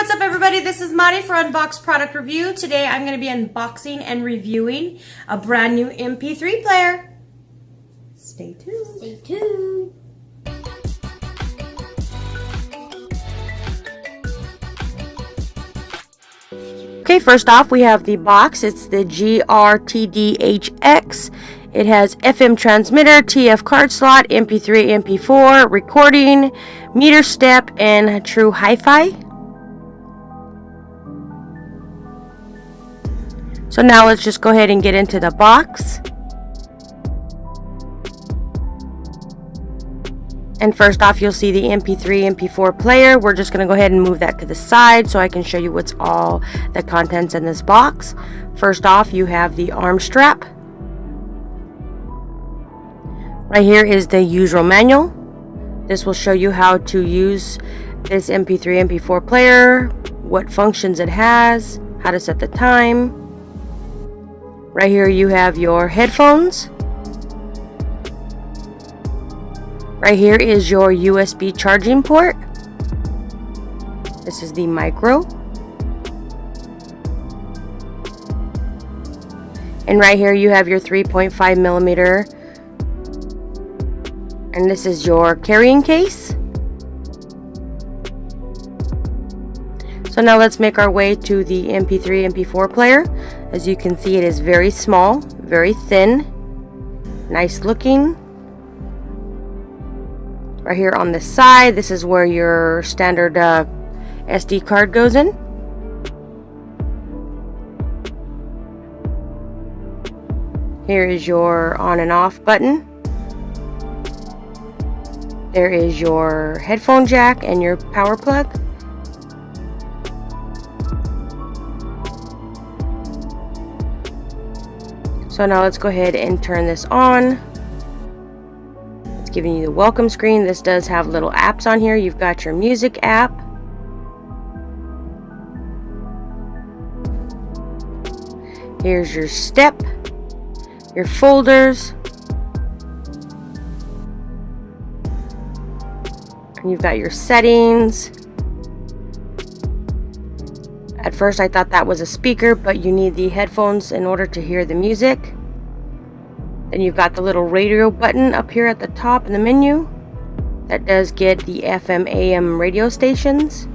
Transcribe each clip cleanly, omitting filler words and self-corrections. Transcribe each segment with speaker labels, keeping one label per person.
Speaker 1: what's up everybody? This is Mari for Unboxed Product Review. Today I'm going to be unboxing and reviewing a brand new MP3 player. Stay tuned.
Speaker 2: Stay tuned.
Speaker 1: Okay, first off we have the box. It's the GRTDHX. It has FM transmitter, TF card slot, MP3, MP4, recording, meter step, and true HiFi. So now let's just go ahead and get into the box. And first off, you'll see the MP3, MP4 player. We're just going to go ahead and move that to the side so I can show you what's all the contents in this box. First off, you have the arm strap. Right here is the user manual. This will show you how to use this MP3, MP4 player, what functions it has, how to set the time. Right here you have your headphones. Right here is your USB charging port. This is the micro. And right here you have your 3.5 millimeter. And this is your carrying case. So now let's make our way to the MP3, MP4 player. As you can see, it is very small, very thin, nice looking. Right here on the side, this is where your standard SD card goes in. Here is your on and off button. There is your headphone jack and your power plug. So now let's go ahead and turn this on. It's giving you the welcome screen. This does have little apps on here. You've got your music app. Here's your step, your folders. And you've got your settings. At first I thought that was a speaker, but you need the headphones in order to hear the music. Then you've got the little radio button up here at the top in the menu. That does get the FM AM radio stations.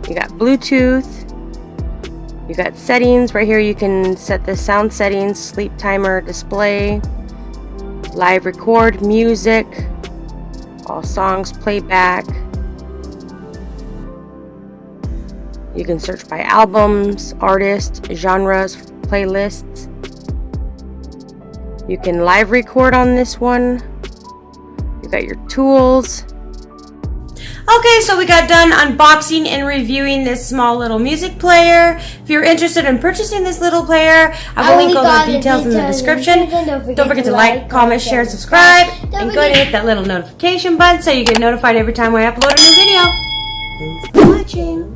Speaker 1: You got Bluetooth. You got settings. Right here you can set the sound settings, sleep timer, display, live record, music, all songs, playback. You can search by albums, artists, genres, playlists. You can live record on this one. You got your tools. Okay, so we got done unboxing and reviewing this small little music player. If you're interested in purchasing this little player, I will link all the details in the description. Don't forget to like, comment, share, and subscribe. And go ahead and hit that little notification button so you get notified every time I upload a new video. Thanks for watching.